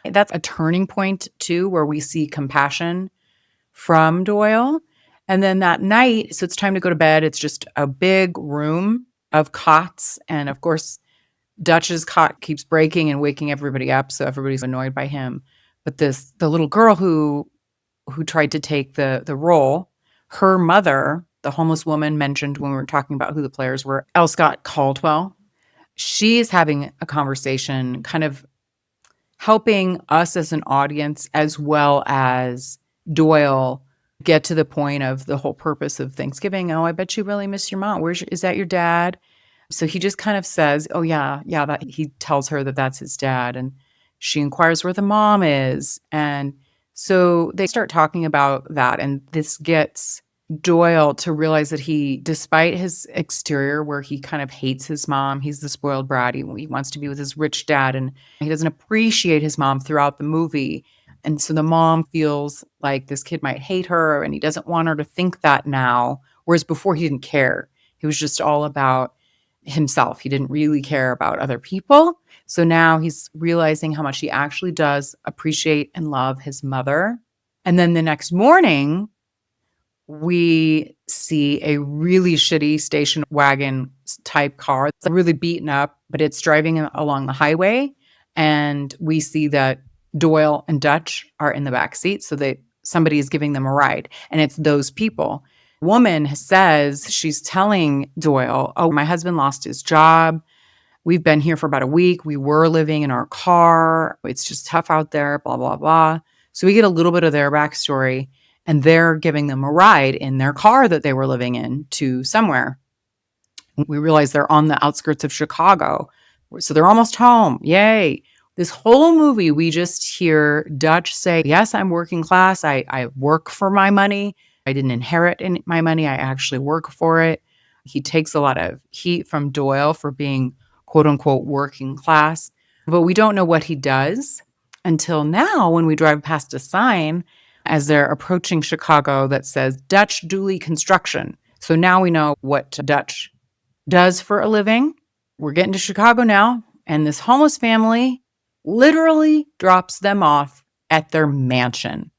That's a turning point, too, where we see compassion from Doyle. And then that night, so it's time to go to bed. It's just a big room of cots. And of course, Dutch's cot keeps breaking and waking everybody up. So everybody's annoyed by him. But the little girl who tried to take the role, her mother, the homeless woman mentioned when we were talking about who the players were, L. Scott Caldwell, she's having a conversation kind of helping us as an audience as well as Doyle get to the point of the whole purpose of Thanksgiving. Oh, I bet you really miss your mom. Is that your dad? So he just kind of says, oh, yeah, he tells her that that's his dad. And she inquires where the mom is. And so they start talking about that. And this gets Doyle to realize that despite his exterior where he kind of hates his mom, he's the spoiled brat. He wants to be with his rich dad and he doesn't appreciate his mom throughout the movie. And so the mom feels like this kid might hate her and he doesn't want her to think that now. Whereas before he didn't care. He was just all about himself. He didn't really care about other people. So now he's realizing how much he actually does appreciate and love his mother. And then the next morning, we see a really shitty station wagon type car. It's really beaten up, but it's driving along the highway. And we see that Doyle and Dutch are in the back seat. So somebody is giving them a ride. And it's those people. Woman says, she's telling Doyle, oh, my husband lost his job. We've been here for about a week. We were living in our car. It's just tough out there, blah, blah, blah. So we get a little bit of their backstory. And they're giving them a ride in their car that they were living in to somewhere. We realize they're on the outskirts of Chicago. So they're almost home. Yay. This whole movie, we just hear Dutch say, yes, I'm working class. I work for my money. I didn't inherit my money. I actually work for it. He takes a lot of heat from Doyle for being, quote unquote, working class. But we don't know what he does until now when we drive past a sign as they're approaching Chicago that says Dutch Dooley Construction. So now we know what Dutch does for a living. We're getting to Chicago now. And this homeless family literally drops them off at their mansion.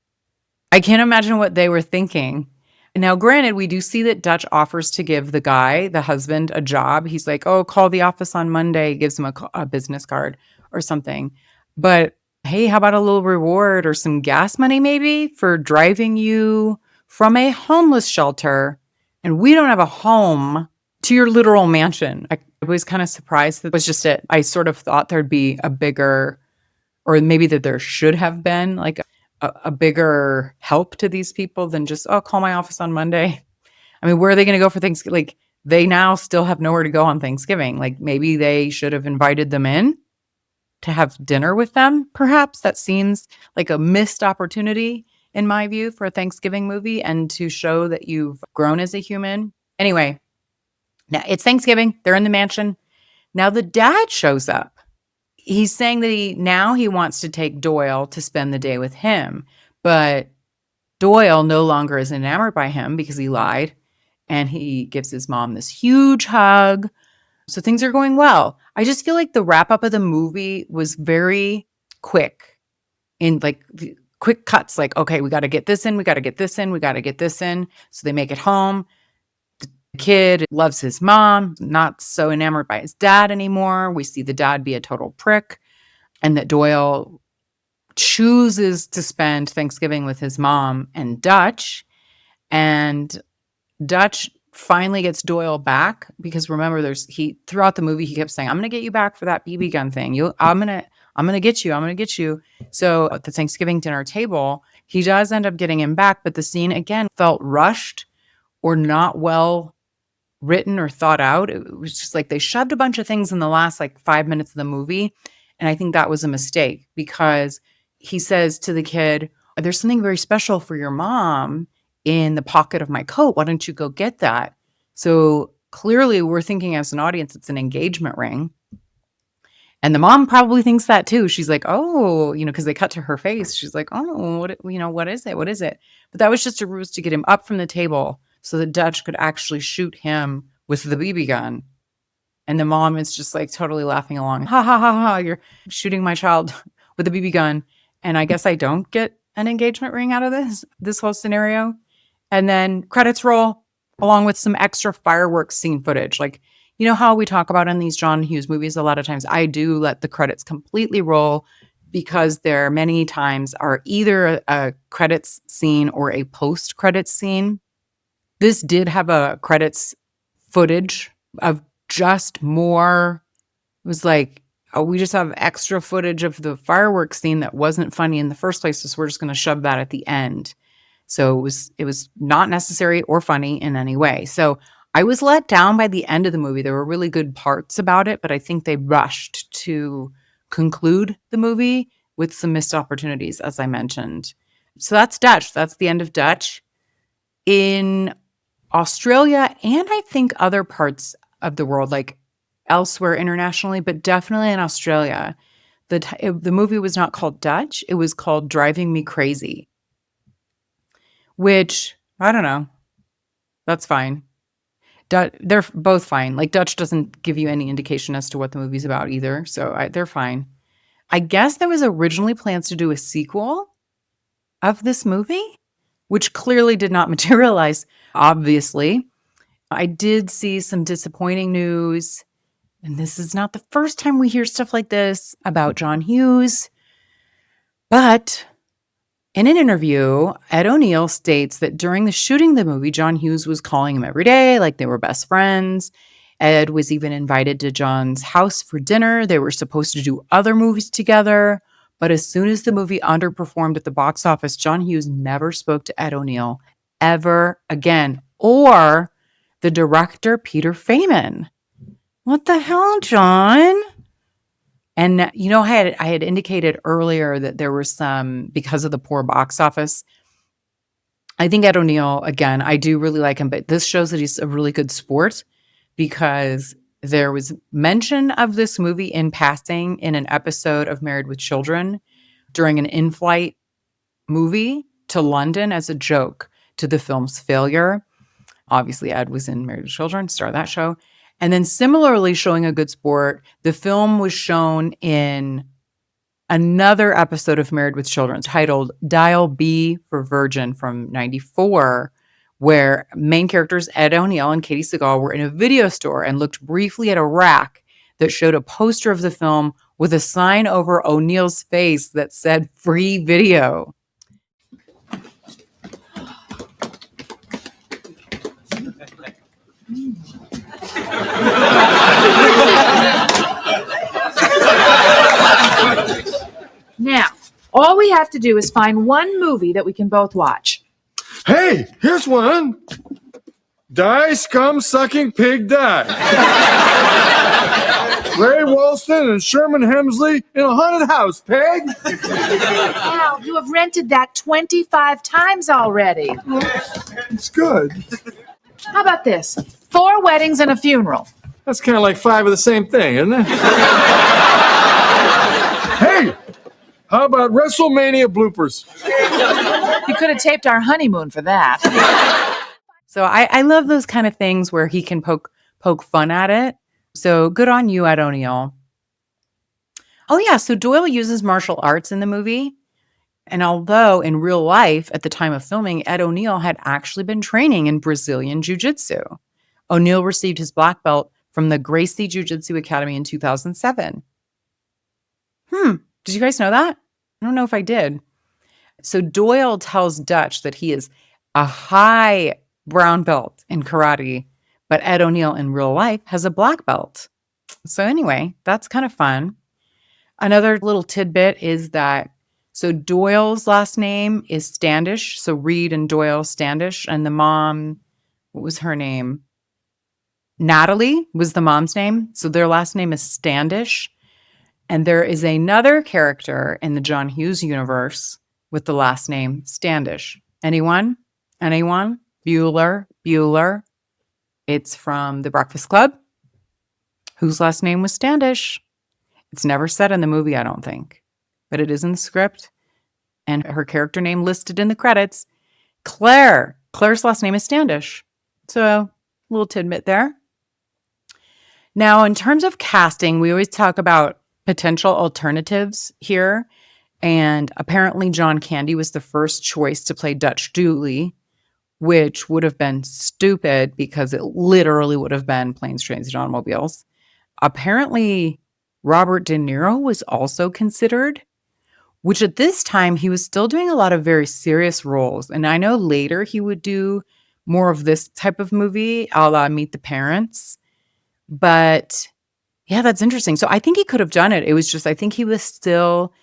I can't imagine what they were thinking. Now, granted, we do see that Dutch offers to give the husband, a job. He's like, oh, call the office on Monday, gives him a business card or something. But hey, how about a little reward or some gas money maybe for driving you from a homeless shelter? And we don't have a home to your literal mansion. I was kind of surprised that was just it. I sort of thought there'd be a bigger, or maybe that there should have been like a bigger help to these people than just, oh, call my office on Monday. I mean, where are they going to go for Thanksgiving? Like, they now still have nowhere to go on Thanksgiving. Like, maybe they should have invited them in to have dinner with them, perhaps. That seems like a missed opportunity, in my view, for a Thanksgiving movie and to show that you've grown as a human. Anyway, now it's Thanksgiving. They're in the mansion. Now the dad shows up. he's saying that now he wants to take Doyle to spend the day with him, but Doyle no longer is enamored by him because he lied, and he gives his mom this huge hug. So things are going well. I just feel like the wrap up of the movie was very quick, in like quick cuts. Like, okay, we got to get this in. We got to get this in. We got to get this in. So they make it home. The kid loves his mom, not so enamored by his dad anymore. We see the dad be a total prick, and that Doyle chooses to spend Thanksgiving with his mom and Dutch. And Dutch finally gets Doyle back, because remember, throughout the movie he kept saying, I'm gonna get you back for that BB gun thing. I'm gonna get you. So at the Thanksgiving dinner table, he does end up getting him back, but the scene again felt rushed or not well written or thought out. It was just like they shoved a bunch of things in the last 5 minutes of the movie. And I think that was a mistake, because he says to the kid, there's something very special for your mom in the pocket of my coat. Why don't you go get that? So clearly we're thinking as an audience, it's an engagement ring. And the mom probably thinks that too. She's like, oh, because they cut to her face. She's like, oh, what is it? What is it? But that was just a ruse to get him up from the table so that Dutch could actually shoot him with the BB gun. And the mom is just totally laughing along. Ha ha ha ha, you're shooting my child with a BB gun. And I guess I don't get an engagement ring out of this whole scenario. And then credits roll along with some extra fireworks scene footage. How we talk about in these John Hughes movies, a lot of times I do let the credits completely roll, because there many times are either a credits scene or a post-credits scene. This did have a credits footage of just more. It was we just have extra footage of the fireworks scene that wasn't funny in the first place, so we're just going to shove that at the end. So it was not necessary or funny in any way. So I was let down by the end of the movie. There were really good parts about it, but I think they rushed to conclude the movie with some missed opportunities, as I mentioned. So that's Dutch. That's the end of Dutch. In Australia, and I think other parts of the world, elsewhere internationally, but definitely in Australia, the movie was not called Dutch. It was called Driving Me Crazy, which, I don't know. That's fine. They're both fine. Dutch doesn't give you any indication as to what the movie's about either, so they're fine. I guess there was originally plans to do a sequel of this movie, which clearly did not materialize, obviously. I did see some disappointing news, and this is not the first time we hear stuff like this about John Hughes, but in an interview, Ed O'Neill states that during the shooting of the movie, John Hughes was calling him every day like they were best friends. Ed was even invited to John's house for dinner. They were supposed to do other movies together. But as soon as the movie underperformed at the box office, John Hughes never spoke to Ed O'Neill ever again, or the director, Peter Feynman. What the hell, John? And, I had indicated earlier that there were some, because of the poor box office. I think Ed O'Neill, again, I do really like him, but this shows that he's a really good sport, because there was mention of this movie in passing in an episode of Married with Children during an in-flight movie to London as a joke to the film's failure. Obviously, Ed was in Married with Children, star of that show. And then similarly, showing a good sport, the film was shown in another episode of Married with Children titled Dial B for Virgin from 94, where main characters Ed O'Neill and Katie Seagal were in a video store and looked briefly at a rack that showed a poster of the film with a sign over O'Neill's face that said free video. Now, all we have to do is find one movie that we can both watch. Hey, here's one. Die, Scum Sucking Pig, Die. Ray Walston and Sherman Hemsley in a haunted house, Peg. Al, you have rented that 25 times already. It's good. How about this? 4 weddings and a funeral. That's kind of like 5 of the same thing, isn't it? How about WrestleMania bloopers? You could have taped our honeymoon for that. So I love those kind of things where he can poke fun at it. So good on you, edoneill. Oh yeah, so Doyle uses martial arts in the movie. And although in real life, at the time of filming, Ed O'Neill had actually been training in Brazilian Jiu-Jitsu. O'Neill received his black belt from the Gracie Jiu-Jitsu Academy in 2007. Did you guys know that? I don't know if I did. So Doyle tells Dutch that he is a high brown belt in karate, but Ed O'Neill in real life has a black belt. So anyway, that's kind of fun. Another little tidbit is that so Doyle's last name is Standish. So Reed and Doyle Standish. And the mom, what was her name? Natalie was the mom's name. So their last name is Standish. And there is another character in the John Hughes universe with the last name Standish. Anyone? Bueller. It's from The Breakfast Club, whose last name was Standish. It's never said in the movie, I don't think, but it is in the script. And her character name listed in the credits, Claire. Claire's last name is Standish. So a little tidbit there. Now, in terms of casting, we always talk about potential alternatives here. And apparently John Candy was the first choice to play Dutch Dooley, which would have been stupid because it literally would have been Planes, Trains, and Automobiles. Apparently, Robert De Niro was also considered, which at this time, he was still doing a lot of very serious roles. And I know later he would do more of this type of movie, a la Meet the Parents. But yeah, that's interesting. So I think he could have done it. It was just, I think he was still,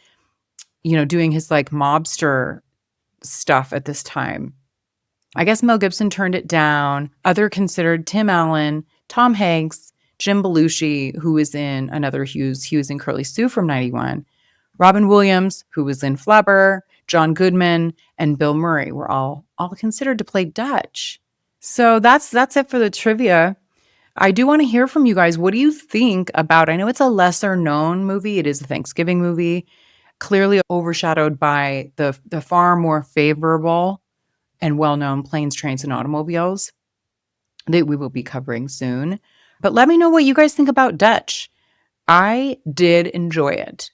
doing his like mobster stuff at this time. I guess Mel Gibson turned it down. Other considered Tim Allen, Tom Hanks, Jim Belushi, who was in another Hughes. He was in Curly Sue from 91. Robin Williams, who was in Flubber, John Goodman, and Bill Murray were all considered to play Dutch. So that's it for the trivia. I do want to hear from you guys. What do you think about, I know it's a lesser known movie. It is a Thanksgiving movie, clearly overshadowed by the far more favorable and well-known Planes, Trains, and Automobiles that we will be covering soon. But let me know what you guys think about Dutch. I did enjoy it.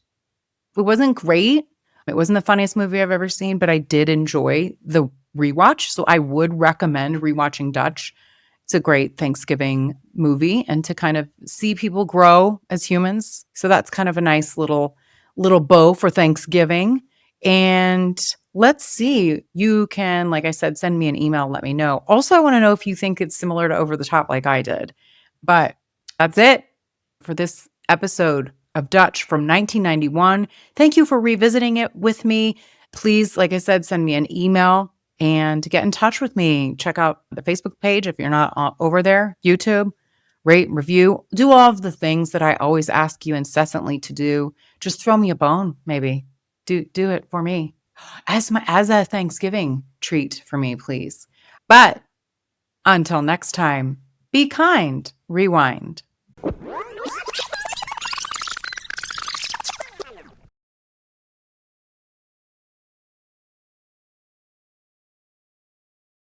It wasn't great. It wasn't the funniest movie I've ever seen, but I did enjoy the rewatch. So I would recommend rewatching Dutch. It's a great Thanksgiving movie and to kind of see people grow as humans. So that's kind of a nice little bow for Thanksgiving. And let's see, you can, like I said, send me an email, let me know. Also, I want to know if you think it's similar to Over the Top like I did. But that's it for this episode of Dutch from 1991. Thank you for revisiting it with me. Please, like I said, send me an email and get in touch with me. Check out the Facebook page if you're not over there, YouTube, rate, review, do all of the things that I always ask you incessantly to do. Just throw me a bone, maybe. Do it for me as a Thanksgiving treat for me, please. But until next time, be kind, rewind.